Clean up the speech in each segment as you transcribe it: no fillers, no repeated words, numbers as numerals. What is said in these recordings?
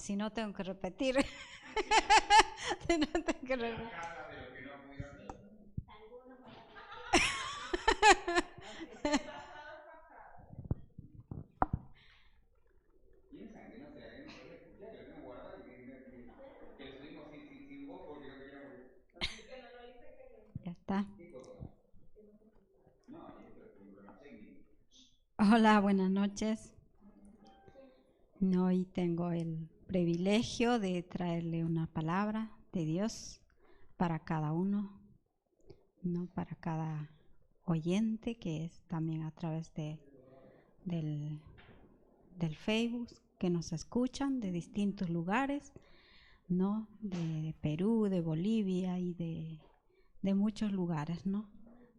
si no tengo que repetir. Si no tengo que repetir. Ya está. Hola, buenas noches. Hoy tengo el privilegio de traerle una palabra de Dios para cada uno, no para cada oyente, que es también a través del Facebook, que nos escuchan de distintos lugares, ¿no? De Perú, de Bolivia y de muchos lugares, ¿no?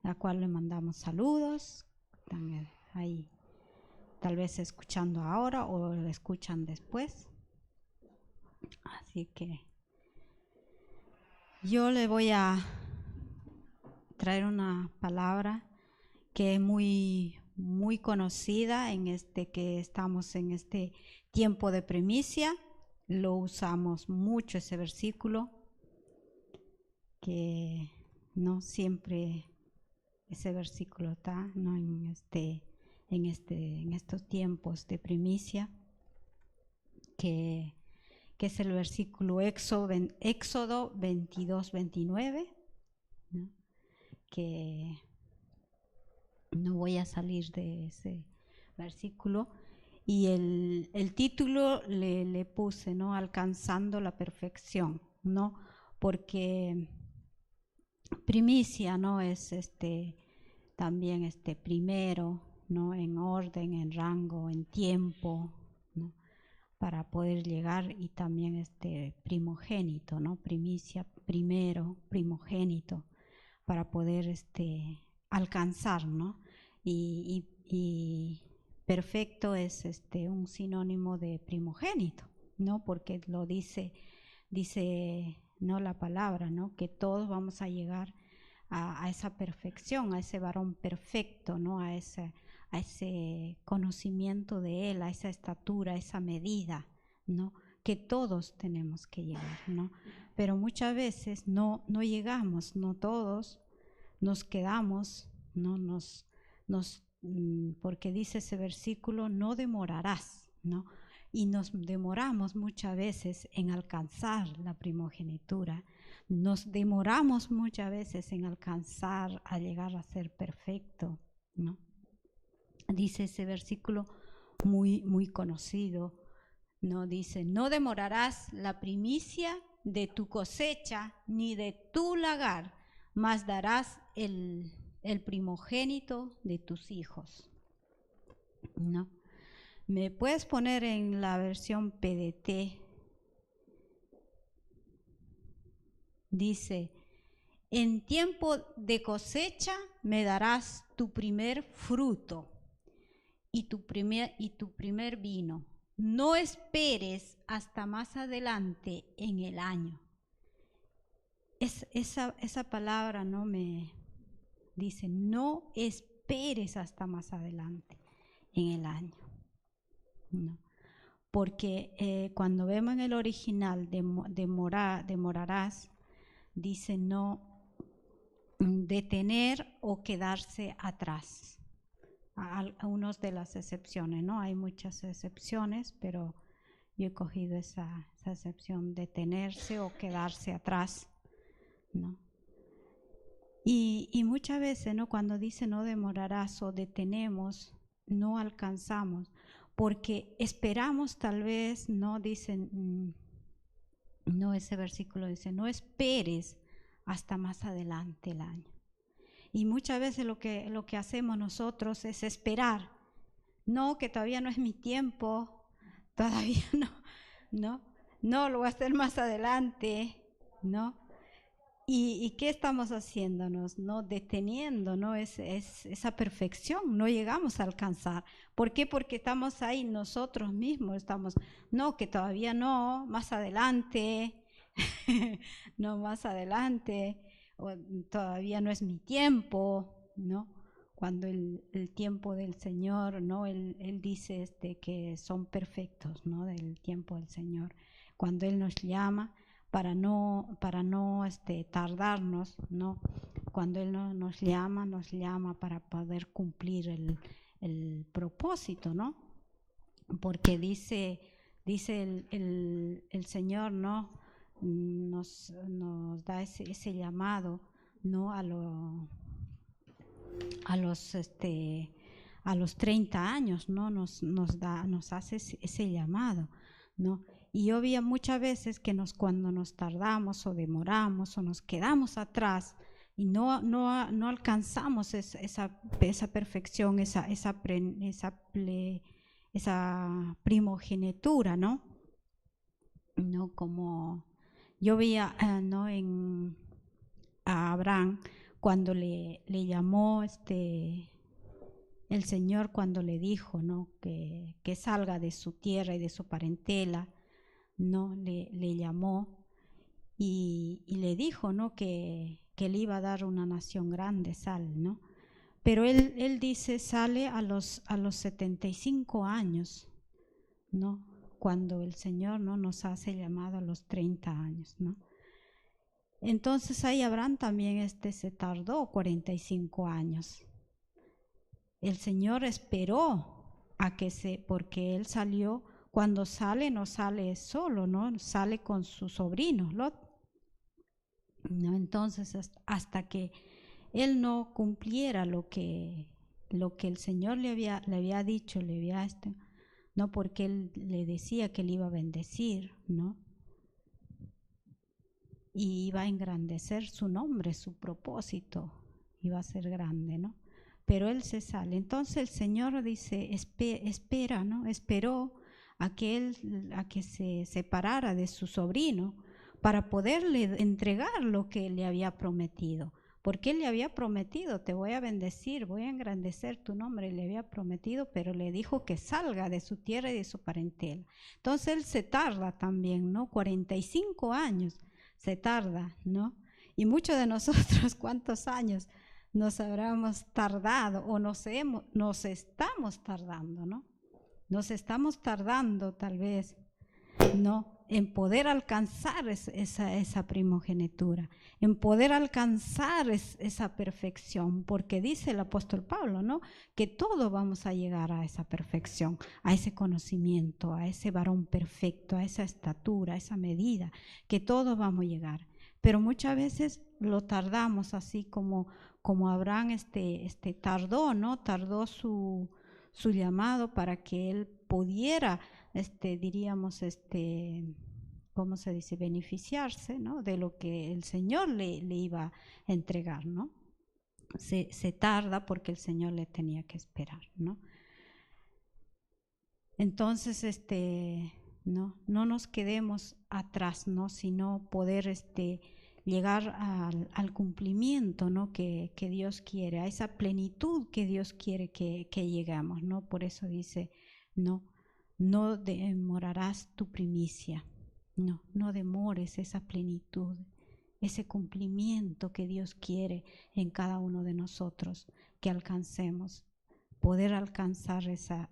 A cual le mandamos saludos, están ahí tal vez escuchando ahora o lo escuchan después. Así que yo le voy a traer una palabra que es muy conocida en que estamos en este tiempo de primicia. Lo usamos mucho ese versículo, que no siempre ese versículo está, ¿no? en estos tiempos de primicia, que es el versículo Éxodo 22-29, ¿no? Que no voy a salir de ese versículo. Y el título le puse, ¿no? Alcanzando la perfección, ¿no? Porque primicia, ¿no? Es también primero, ¿no? En orden, en rango, en tiempo, ¿no? Para poder llegar, y también primogénito, ¿no? Primicia, primero, primogénito, para poder alcanzar, ¿no? Y perfecto es un sinónimo de primogénito, ¿no? Porque lo dice no la palabra, ¿no? Que todos vamos a llegar a esa perfección, a ese varón perfecto, ¿no? A ese conocimiento de él, a esa estatura, a esa medida, ¿no? Que todos tenemos que llegar, ¿no? Pero muchas veces no llegamos, no todos, nos quedamos, ¿no? Porque dice ese versículo, no demorarás, ¿no? Y nos demoramos muchas veces en alcanzar la primogenitura, nos demoramos muchas veces en alcanzar a llegar a ser perfecto, ¿no? Dice ese versículo muy conocido, ¿no? Dice, no demorarás la primicia de tu cosecha ni de tu lagar, mas darás el primogénito de tus hijos, ¿no? ¿Me puedes poner en la versión PDT? Dice, en tiempo de cosecha me darás tu primer fruto y tu primer vino. No esperes hasta más adelante en el año. Esa palabra no me dice, no esperes hasta más adelante en el año. No. Porque cuando vemos en el original demorarás, dice no detener o quedarse atrás. Algunas de las excepciones, ¿no? Hay muchas excepciones, pero yo he cogido esa excepción, detenerse o quedarse atrás, ¿no? Y muchas veces, ¿no? Cuando dice no demorarás o detenemos, no alcanzamos, porque esperamos tal vez, no dicen, no, ese versículo dice, no esperes hasta más adelante el año. Y muchas veces lo que hacemos nosotros es esperar, no, que todavía no es mi tiempo, todavía no, lo voy a hacer más adelante, ¿no? ¿Y qué estamos haciéndonos? ¿No? Deteniendo, ¿no? Es esa perfección, no llegamos a alcanzar. ¿Por qué? Porque estamos ahí nosotros mismos, estamos, no, que todavía no, más adelante, no, más adelante, o todavía no es mi tiempo, ¿no? cuando el tiempo del Señor, ¿no? Él dice que son perfectos, ¿no? Del tiempo del Señor. Cuando Él nos llama para no tardarnos, ¿no? Cuando Él nos llama para poder cumplir el propósito, ¿no? Porque dice el Señor, ¿no? Nos da ese llamado, ¿no? A los 30 años, ¿no? Nos hace ese llamado, ¿no? Y yo vi muchas veces que cuando nos tardamos o demoramos o nos quedamos atrás y no alcanzamos esa perfección, esa primogenitura, ¿no? ¿No? Como yo veía, ¿no? A Abraham cuando le llamó el Señor, cuando le dijo, ¿no? que salga de su tierra y de su parentela, ¿no? Le llamó y le dijo, ¿no? que le iba a dar una nación grande, ¿no? Pero él dice, sale a los 75 años, ¿no? Cuando el Señor, ¿no? nos hace llamado a los 30 años, ¿no? Entonces ahí Abraham también se tardó 45 años. El Señor esperó porque él salió, cuando sale no sale solo, ¿no? Sale con su sobrino, Lot, ¿no? Entonces hasta que él no cumpliera lo que el Señor le había dicho, no, porque él le decía que le iba a bendecir, ¿no? Y iba a engrandecer su nombre, su propósito, iba a ser grande, ¿no? Pero él se sale. Entonces el Señor dice, espera, ¿no? Esperó a que se separara de su sobrino para poderle entregar lo que le había prometido. Porque él le había prometido, te voy a bendecir, voy a engrandecer tu nombre, le había prometido, pero le dijo que salga de su tierra y de su parentela. Entonces él se tarda también, ¿no? 45 años se tarda, ¿no? Y muchos de nosotros, ¿cuántos años nos habremos tardado o nos estamos tardando, ¿no? Nos estamos tardando tal vez, ¿no? En poder alcanzar esa primogenitura, en poder alcanzar esa perfección, porque dice el apóstol Pablo, ¿no? Que todos vamos a llegar a esa perfección, a ese conocimiento, a ese varón perfecto, a esa estatura, a esa medida, que todos vamos a llegar. Pero muchas veces lo tardamos, así como Abraham tardó, ¿no? Tardó su llamado para que él pudiera, diríamos, ¿cómo se dice? Beneficiarse, ¿no? De lo que el Señor le iba a entregar, ¿no? Se tarda porque el Señor le tenía que esperar, ¿no? Entonces, no nos quedemos atrás, ¿no? Sino poder, llegar al cumplimiento, ¿no? que Dios quiere, a esa plenitud que Dios quiere que lleguemos, ¿no? Por eso dice, no demorarás tu primicia, no demores esa plenitud, ese cumplimiento que Dios quiere en cada uno de nosotros, que alcancemos, poder alcanzar esa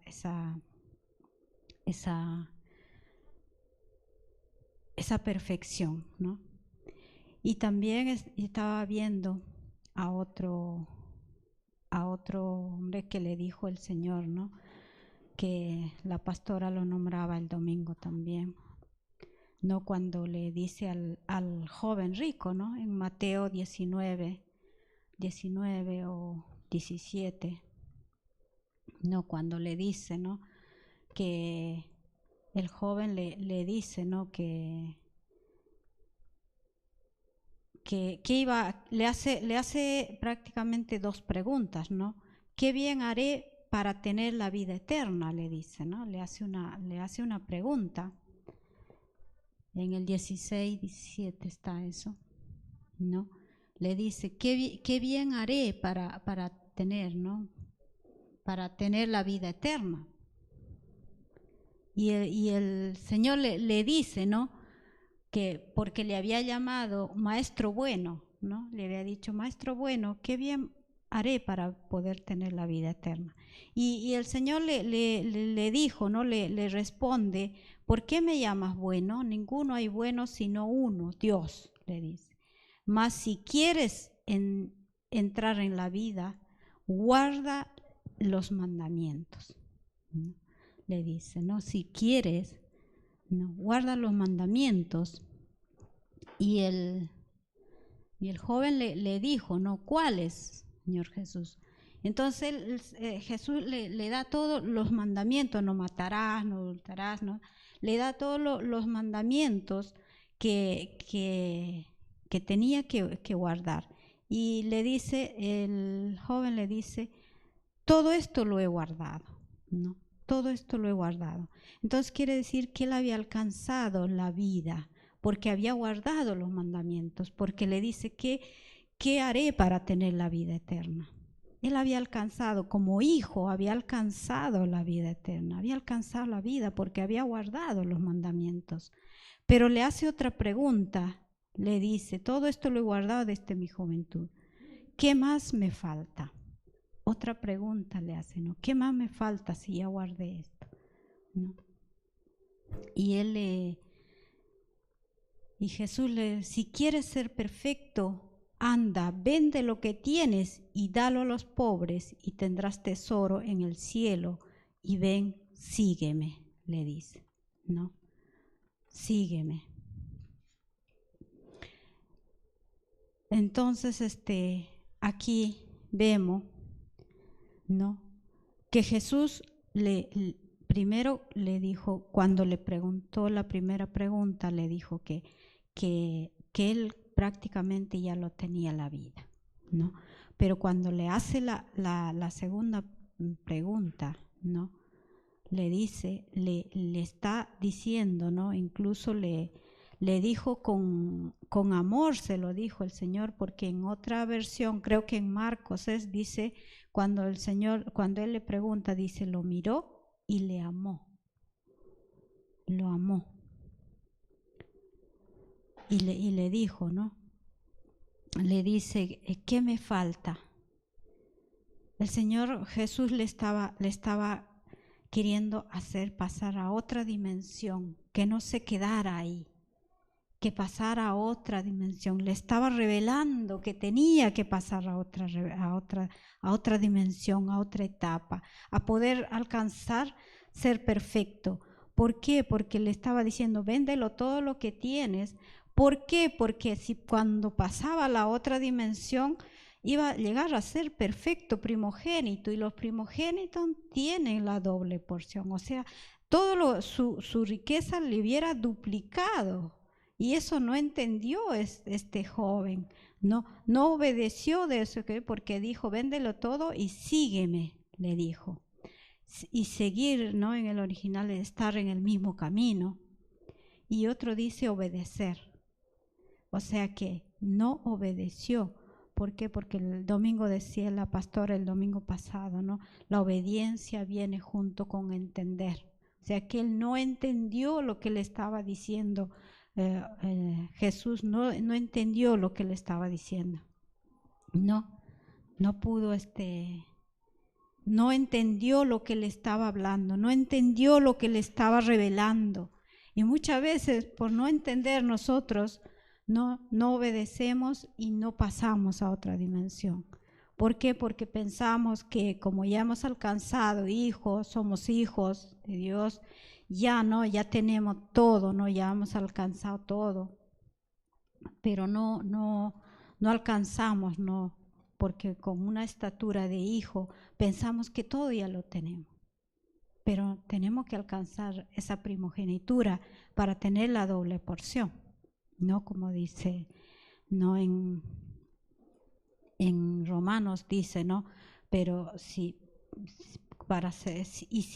perfección, ¿no? Y también estaba viendo a otro hombre que le dijo el Señor, ¿no? Que la pastora lo nombraba el domingo también, ¿no? Cuando le dice al joven rico, ¿no? En Mateo 19 o 17, ¿no? Cuando le dice, ¿no? Que el joven le dice, ¿no? le hace prácticamente dos preguntas, ¿no? ¿Qué bien haré para tener la vida eterna? Le dice, ¿no? Le hace una pregunta. En el 16, 17 está eso, ¿no? Le dice, ¿qué bien haré para tener, ¿no? Para tener la vida eterna. Y el Señor le dice, ¿no? Que porque le había llamado maestro bueno, ¿no? Le había dicho, maestro bueno, ¿qué bien haré para poder tener la vida eterna? Y el Señor le dijo, ¿no? Le responde, ¿por qué me llamas bueno? Ninguno hay bueno sino uno, Dios, le dice. Mas si quieres entrar en la vida, guarda los mandamientos, ¿no? Le dice, ¿no? Si quieres, ¿no? Guarda los mandamientos. Y el joven le dijo, ¿no? ¿Cuáles, Señor Jesús? Entonces Jesús le da todos los mandamientos, no matarás, no adulterarás, ¿no? Le da todos los mandamientos que tenía que guardar. Y le dice, el joven le dice, todo esto lo he guardado, ¿no? Todo esto lo he guardado. Entonces quiere decir que él había alcanzado la vida, porque había guardado los mandamientos, porque le dice, ¿qué haré para tener la vida eterna? Él había alcanzado, como hijo, había alcanzado la vida eterna, había alcanzado la vida porque había guardado los mandamientos. Pero le hace otra pregunta, le dice, todo esto lo he guardado desde mi juventud. ¿Qué más me falta? Otra pregunta le hace, ¿no? ¿Qué más me falta si ya guardé esto? ¿No? Y Jesús le dice, si quieres ser perfecto, anda, vende lo que tienes y dalo a los pobres y tendrás tesoro en el cielo. Y ven, sígueme, le dice, ¿no? Sígueme. Entonces, aquí vemos, ¿no? Que Jesús primero le dijo, cuando le preguntó la primera pregunta, le dijo que él prácticamente ya lo tenía la vida, ¿no? Pero cuando le hace la segunda pregunta, ¿no? Le dice, le está diciendo, ¿no? Incluso le dijo con amor, se lo dijo el Señor, porque en otra versión, creo que en Marcos dice, cuando él le pregunta, dice, lo miró y le amó. Lo amó. Y le dijo, ¿no? Le dice, ¿qué me falta? El Señor Jesús le estaba queriendo hacer pasar a otra dimensión, que no se quedara ahí, que pasara a otra dimensión. Le estaba revelando que tenía que pasar a otra dimensión, a otra etapa, a poder alcanzar ser perfecto. ¿Por qué? Porque le estaba diciendo, véndelo todo lo que tienes. ¿Por qué? Porque si cuando pasaba a la otra dimensión iba a llegar a ser perfecto, primogénito, y los primogénitos tienen la doble porción, o sea, su riqueza le hubiera duplicado. Y eso no entendió este joven, no obedeció de eso, porque dijo, véndelo todo y sígueme, le dijo. Y seguir, ¿no? En el original es estar en el mismo camino. Y otro dice obedecer. O sea que no obedeció. ¿Por qué? Porque el domingo decía la pastora el domingo pasado, ¿no? La obediencia viene junto con entender. O sea que él no entendió lo que le estaba diciendo. Jesús no entendió lo que le estaba diciendo. No pudo, no entendió lo que le estaba hablando, no entendió lo que le estaba revelando. Y muchas veces por no entender nosotros no obedecemos y no pasamos a otra dimensión. ¿Por qué? Porque pensamos que como ya hemos alcanzado hijos, somos hijos de Dios, ya tenemos todo, ya hemos alcanzado todo. Pero no alcanzamos, porque con una estatura de hijo pensamos que todo ya lo tenemos. Pero tenemos que alcanzar esa primogenitura para tener la doble porción, ¿no? Como dice, ¿no? En Romanos dice, ¿no? Pero si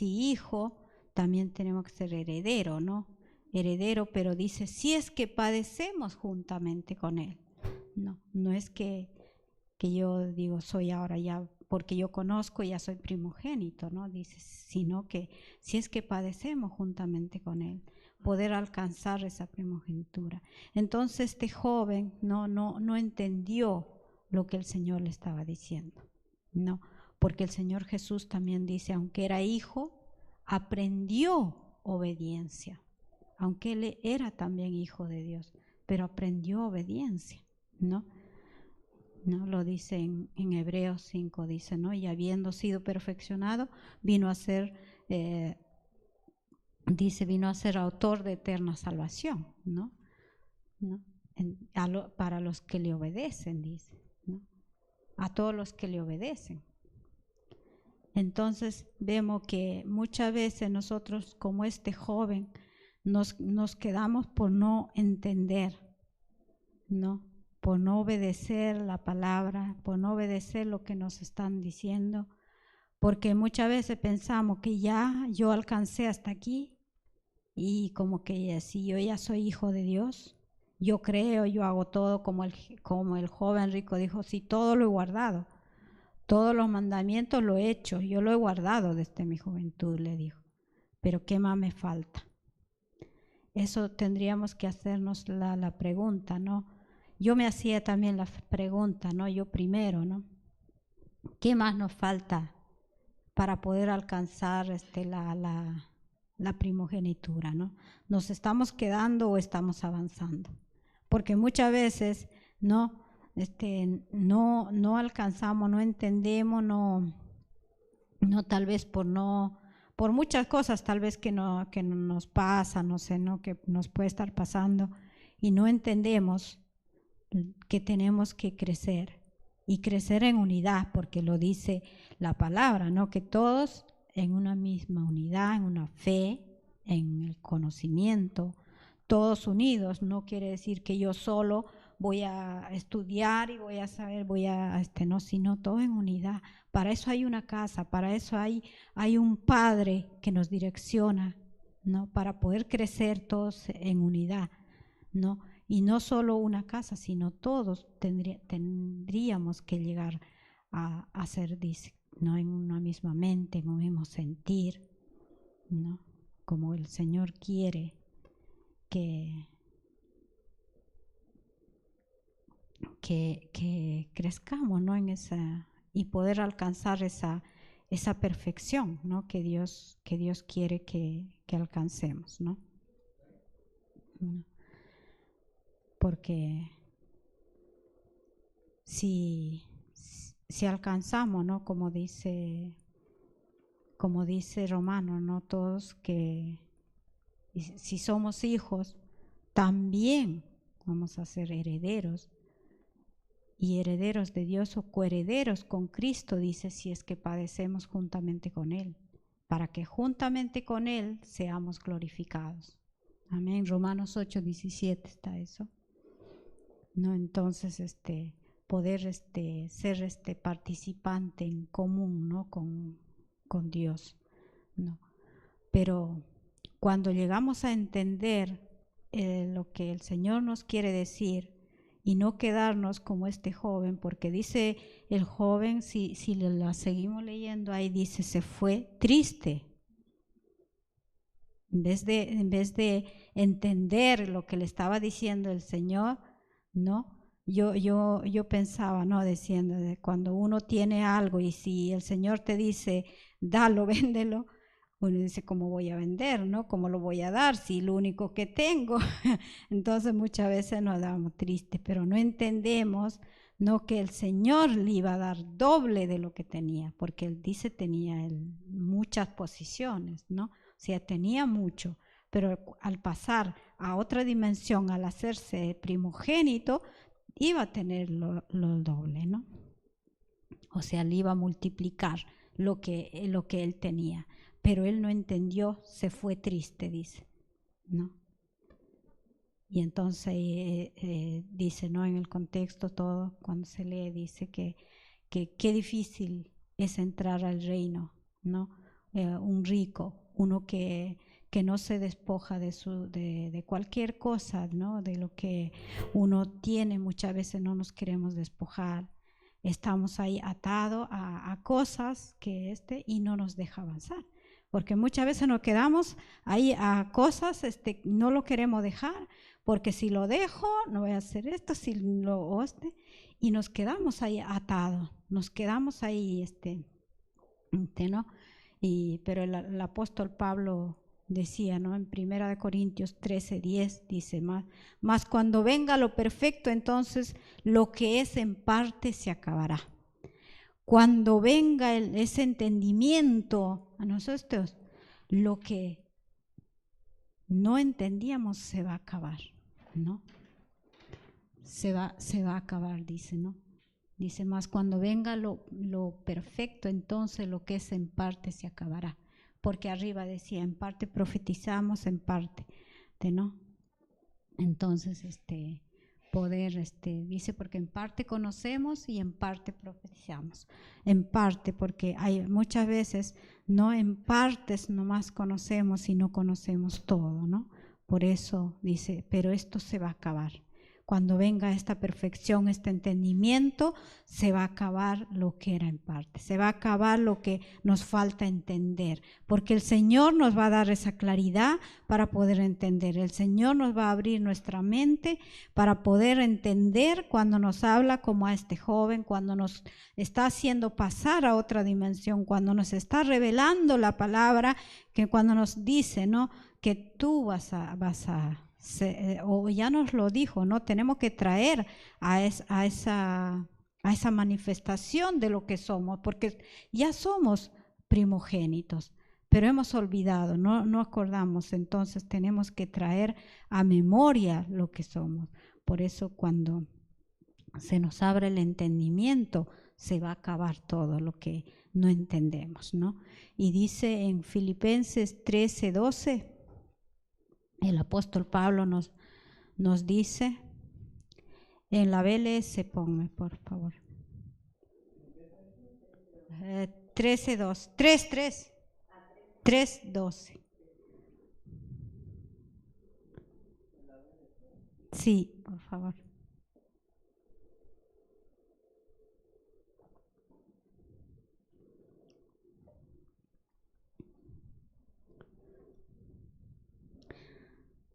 hijo, también tenemos que ser heredero, ¿no? Heredero, pero dice, si es que padecemos juntamente con él. No es que yo digo, soy ahora ya, porque yo conozco, ya soy primogénito, ¿no? Dice, sino que si es que padecemos juntamente con él, poder alcanzar esa primogenitura. Entonces este joven no entendió lo que el Señor le estaba diciendo, No, porque el Señor Jesús también dice, aunque era hijo, aprendió obediencia. Aunque él era también hijo de Dios, pero aprendió obediencia, ¿no? ¿No? Lo dice en Hebreos 5, dice, ¿no? Y habiendo sido perfeccionado, vino a ser, vino a ser autor de eterna salvación, ¿no? ¿No? Para los que le obedecen, dice, ¿no? A todos los que le obedecen. Entonces vemos que muchas veces nosotros, como este joven, nos quedamos por no entender, ¿no? Por no obedecer la palabra, por no obedecer lo que nos están diciendo, porque muchas veces pensamos que ya yo alcancé hasta aquí y como que si yo ya soy hijo de Dios, yo creo, yo hago todo como el joven rico dijo, sí, todo lo he guardado, todos los mandamientos lo he hecho, yo lo he guardado desde mi juventud, le dijo, pero ¿qué más me falta? Eso tendríamos que hacernos la pregunta, ¿no? Yo me hacía también la pregunta, ¿no? Yo primero, ¿no? ¿Qué más nos falta para poder alcanzar la primogenitura, ¿no? ¿Nos estamos quedando o estamos avanzando? Porque muchas veces, ¿no? No alcanzamos, no entendemos, no tal vez por muchas cosas tal vez que no nos pasa, no sé, ¿no? Que nos puede estar pasando y no entendemos que tenemos que crecer y crecer en unidad, porque lo dice la palabra, ¿no? Que todos en una misma unidad, en una fe, en el conocimiento, todos unidos. No quiere decir que yo solo voy a estudiar y voy a saber, no, sino todo en unidad. Para eso hay una casa, para eso hay un Padre que nos direcciona, ¿no? Para poder crecer todos en unidad, ¿no? Y no solo una casa, sino todos tendríamos que llegar a ser, ¿no? En una misma mente, en un mismo sentir, ¿no? Como el Señor quiere que crezcamos, ¿no? En esa, y poder alcanzar esa perfección, ¿no? Que Dios quiere que alcancemos, ¿no? Porque si alcanzamos, ¿no? Como dice Romano, ¿no? Todos que si somos hijos, también vamos a ser herederos, y herederos de Dios o coherederos con Cristo, dice, si es que padecemos juntamente con Él, para que juntamente con Él seamos glorificados. Amén. Romanos 8:17 está eso. ¿No? Entonces, poder ser participante en común, ¿no? con Dios, ¿no? Pero cuando llegamos a entender lo que el Señor nos quiere decir y no quedarnos como este joven, porque dice el joven, si la seguimos leyendo ahí, dice, se fue triste. En vez de entender lo que le estaba diciendo el Señor, ¿no? Yo pensaba, ¿no? Diciendo, cuando uno tiene algo y si el Señor te dice, dalo, véndelo, uno dice, ¿cómo voy a vender, no? ¿Cómo lo voy a dar si lo único que tengo? Entonces muchas veces nos damos tristes, pero no entendemos, ¿no? Que el Señor le iba a dar doble de lo que tenía, porque Él dice tenía muchas posiciones, ¿no? O sea, tenía mucho, pero al pasar a otra dimensión, al hacerse primogénito, iba a tener lo doble, ¿no? O sea, le iba a multiplicar lo que él tenía. Pero él no entendió, se fue triste, dice, ¿no? Y entonces dice, ¿no? En el contexto todo, cuando se lee, dice que qué difícil es entrar al reino, ¿no? Un rico, uno que no se despoja de cualquier cosa, ¿no? De lo que uno tiene, muchas veces no nos queremos despojar. Estamos ahí atados a cosas que y no nos deja avanzar. Porque muchas veces nos quedamos ahí a cosas, no lo queremos dejar, porque si lo dejo, no voy a hacer esto, si lo y nos quedamos ahí atados, nos quedamos ahí, ¿no? Pero el apóstol Pablo decía, ¿no? En 1 Corintios 13:10 dice, más cuando venga lo perfecto, entonces lo que es en parte se acabará. Cuando venga ese entendimiento a nosotros, lo que no entendíamos se va a acabar, ¿no? Se va a acabar, dice, ¿no? Dice, más cuando venga lo perfecto, entonces lo que es en parte se acabará. Porque arriba decía, en parte profetizamos, en parte, ¿no? Entonces, poder, dice, porque en parte conocemos y en parte profetizamos. En parte, porque hay muchas veces, no en partes nomás conocemos y no conocemos todo, ¿no? Por eso dice, pero esto se va a acabar. Cuando venga esta perfección, este entendimiento, se va a acabar lo que era en parte, se va a acabar lo que nos falta entender, porque el Señor nos va a dar esa claridad para poder entender. El Señor nos va a abrir nuestra mente para poder entender cuando nos habla como a este joven, cuando nos está haciendo pasar a otra dimensión, cuando nos está revelando la palabra, que cuando nos dice, ¿no?, que tú vas a o ya nos lo dijo, ¿no? Tenemos que traer a esa manifestación de lo que somos, porque ya somos primogénitos, pero hemos olvidado, no acordamos, entonces tenemos que traer a memoria lo que somos. Por eso cuando se nos abre el entendimiento, se va a acabar todo lo que no entendemos, ¿no? Y dice en Filipenses 13:12, el apóstol Pablo nos dice, en la BLS ponme por favor, 3:12. Sí, por favor.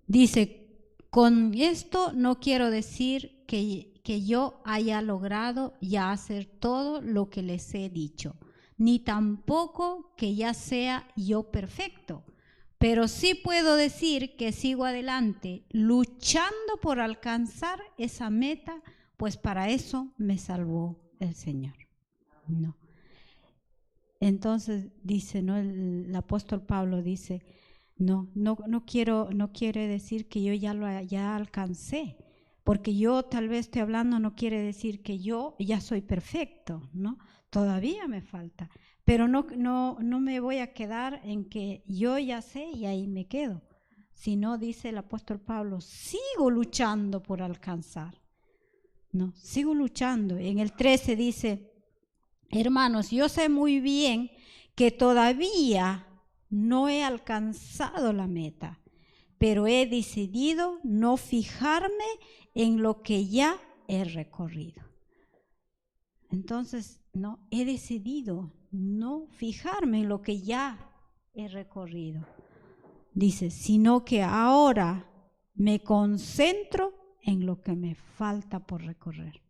Dice, con esto no quiero decir que yo haya logrado ya hacer todo lo que les he dicho, ni tampoco que ya sea yo perfecto, pero sí puedo decir que sigo adelante, luchando por alcanzar esa meta, pues para eso me salvó el Señor. No. Entonces dice, ¿no? El apóstol Pablo dice, no quiere decir que yo ya alcancé, porque yo tal vez estoy hablando, no quiere decir que yo ya soy perfecto, ¿no? Todavía me falta, pero no me voy a quedar en que yo ya sé y ahí me quedo, sino, dice el apóstol Pablo, sigo luchando por alcanzar, ¿no? Sigo luchando. En el 13 dice, hermanos, yo sé muy bien que todavía no he alcanzado la meta, pero he decidido no fijarme en lo que ya he recorrido. Entonces, no, he decidido no fijarme en lo que ya he recorrido. Dice, sino que ahora me concentro en lo que me falta por recorrer.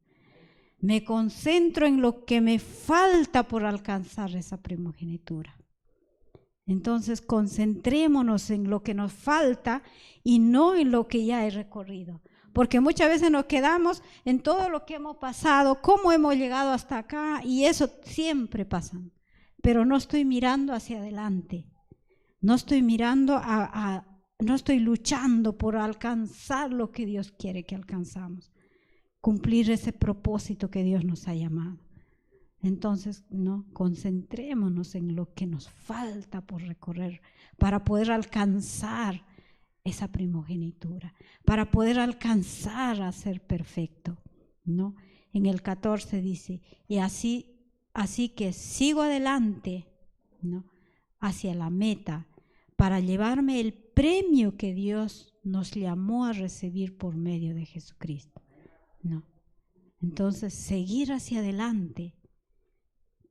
Me concentro en lo que me falta por alcanzar esa primogenitura. Entonces concentrémonos en lo que nos falta y no en lo que ya he recorrido. Porque muchas veces nos quedamos en todo lo que hemos pasado, cómo hemos llegado hasta acá, y eso siempre pasa. Pero no estoy mirando hacia adelante. No estoy mirando no estoy luchando por alcanzar lo que Dios quiere que alcanzamos. Cumplir ese propósito que Dios nos ha llamado. Entonces, no, concentrémonos en lo que nos falta por recorrer para poder alcanzar esa primogenitura, para poder alcanzar a ser perfecto, ¿no? En el 14 dice, y así que sigo adelante, ¿no?, hacia la meta para llevarme el premio que Dios nos llamó a recibir por medio de Jesucristo. No. Entonces, seguir hacia adelante,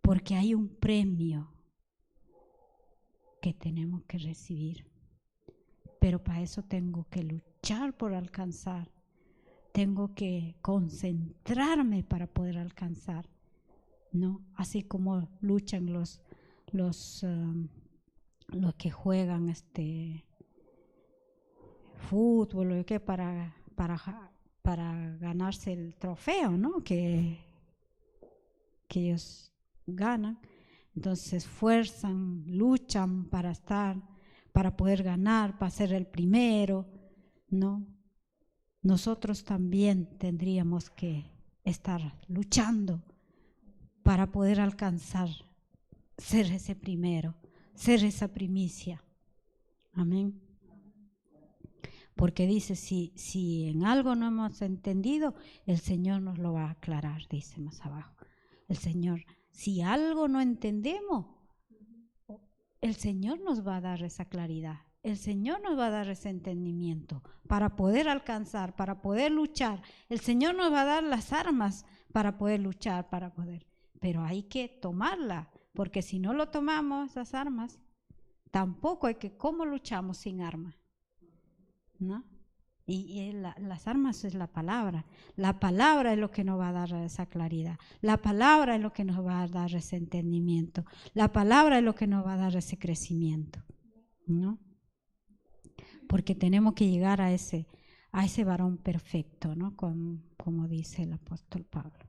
porque hay un premio que tenemos que recibir. Pero para eso tengo que luchar por alcanzar. Tengo que concentrarme para poder alcanzar, ¿no? Así como luchan los que juegan fútbol o qué para ganarse el trofeo, ¿no? Que ellos ganan. Entonces se esfuerzan, luchan para poder ganar, para ser el primero, ¿no? Nosotros también tendríamos que estar luchando para poder alcanzar, ser ese primero, ser esa primicia. Amén. Porque dice, si en algo no hemos entendido, el Señor nos lo va a aclarar, dice más abajo. El Señor, si algo no entendemos, el Señor nos va a dar esa claridad. El Señor nos va a dar ese entendimiento para poder alcanzar, para poder luchar. El Señor nos va a dar las armas para poder luchar, pero hay que tomarla, porque si no lo tomamos, esas armas, tampoco hay que, ¿cómo luchamos sin armas? ¿No? Y las armas es la palabra. La palabra es lo que nos va a dar esa claridad. La palabra es lo que nos va a dar ese entendimiento. La palabra es lo que nos va a dar ese crecimiento, ¿no? Porque tenemos que llegar a ese varón perfecto, ¿no? Como dice el apóstol Pablo.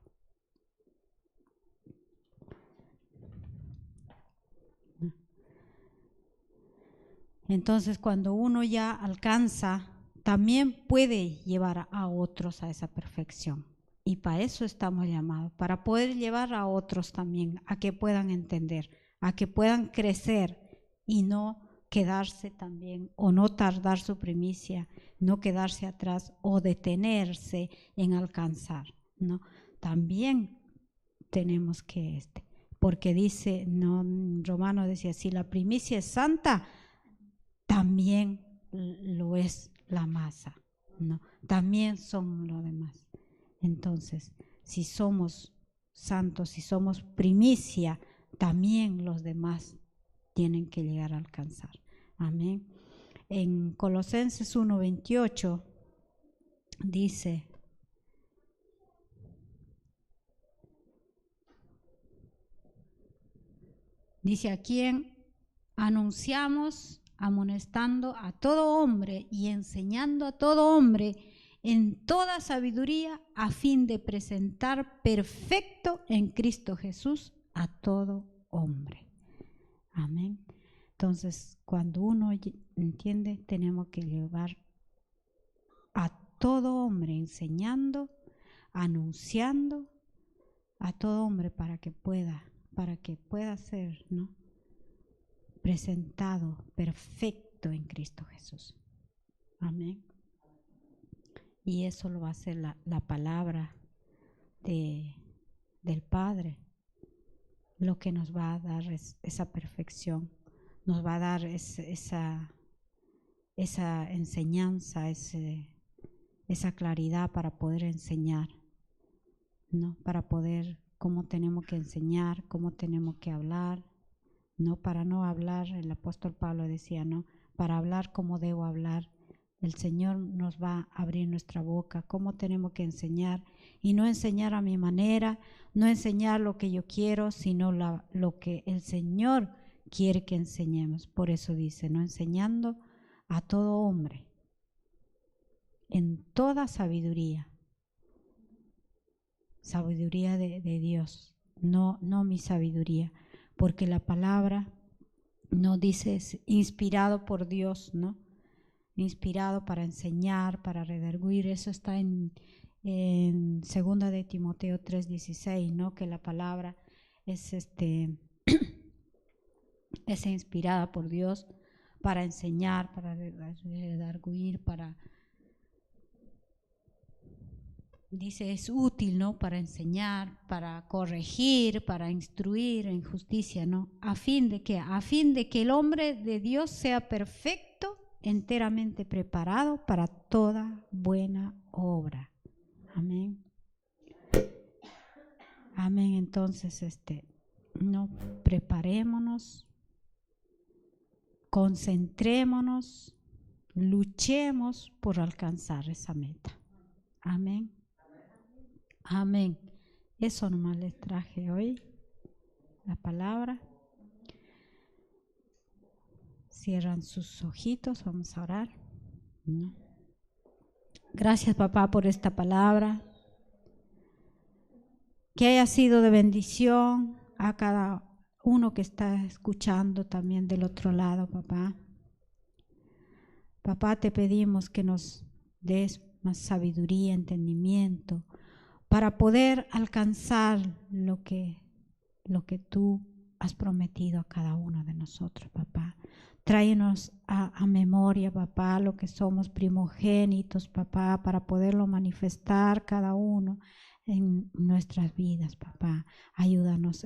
Entonces, cuando uno ya alcanza, también puede llevar a otros a esa perfección. Y para eso estamos llamados, para poder llevar a otros también, a que puedan entender, a que puedan crecer y no quedarse también, o no tardar su primicia, no quedarse atrás o detenerse en alcanzar, ¿no? También tenemos que, porque dice, no, Romano decía, si la primicia es santa, también lo es la masa, ¿no? También son lo demás. Entonces, si somos santos, si somos primicia, también los demás tienen que llegar a alcanzar. Amén. En Colosenses 1:28 dice, a quien anunciamos, amonestando a todo hombre y enseñando a todo hombre en toda sabiduría, a fin de presentar perfecto en Cristo Jesús a todo hombre. Amén. Entonces, cuando uno entiende, tenemos que llevar a todo hombre, enseñando, anunciando a todo hombre para que pueda ser, ¿no?, presentado perfecto en Cristo Jesús. Amén. Y eso lo va a hacer la palabra del Padre, lo que nos va a dar esa perfección, nos va a dar esa enseñanza, esa claridad para poder enseñar, ¿no? Para poder, cómo tenemos que enseñar, cómo tenemos que hablar, no para no hablar, el apóstol Pablo decía, no, para hablar como debo hablar. El Señor nos va a abrir nuestra boca, cómo tenemos que enseñar, y no enseñar a mi manera, no enseñar lo que yo quiero, sino lo que el Señor quiere que enseñemos. Por eso dice, no, enseñando a todo hombre en toda sabiduría, sabiduría de Dios, no mi sabiduría, porque la palabra no dice es inspirado por Dios, ¿no? Inspirado para enseñar, para redarguir. Eso está en 2 de Timoteo 3:16, ¿no? Que la palabra es es inspirada por Dios para enseñar, para redarguir, dice, es útil, ¿no?, para enseñar, para corregir, para instruir en justicia, ¿no? ¿A fin de qué? A fin de que el hombre de Dios sea perfecto, enteramente preparado para toda buena obra. Amén. Amén. Entonces, no, preparémonos, concentrémonos, luchemos por alcanzar esa meta. Amén. Amén. Eso nomás les traje hoy, la palabra. Cierran sus ojitos, vamos a orar. ¿No? Gracias, papá, por esta palabra. Que haya sido de bendición a cada uno que está escuchando también del otro lado, papá. Papá, te pedimos que nos des más sabiduría, entendimiento, para poder alcanzar lo que tú has prometido a cada uno de nosotros, papá. Tráenos a memoria, papá, lo que somos primogénitos, papá, para poderlo manifestar cada uno en nuestras vidas, papá. Ayúdanos,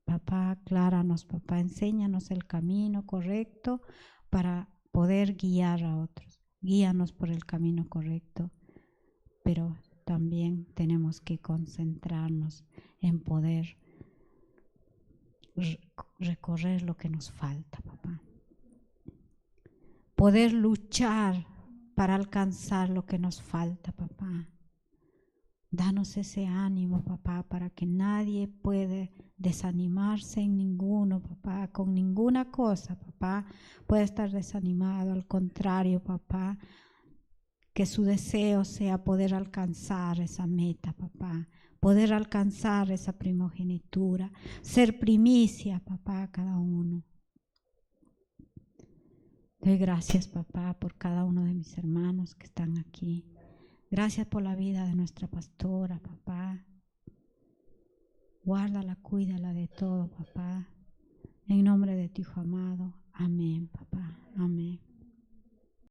papá, acláranos, papá, enséñanos el camino correcto para poder guiar a otros. Guíanos por el camino correcto, pero también tenemos que concentrarnos en poder recorrer lo que nos falta, papá. Poder luchar para alcanzar lo que nos falta, papá. Danos ese ánimo, papá, para que nadie pueda desanimarse en ninguno, papá, con ninguna cosa, papá, puede estar desanimado. Al contrario, papá, que su deseo sea poder alcanzar esa meta, papá, poder alcanzar esa primogenitura, ser primicia, papá, cada uno. Doy gracias, papá, por cada uno de mis hermanos que están aquí. Gracias por la vida de nuestra pastora, papá. Guárdala, cuídala de todo, papá. En nombre de tu Hijo amado. Amén, papá. Amén.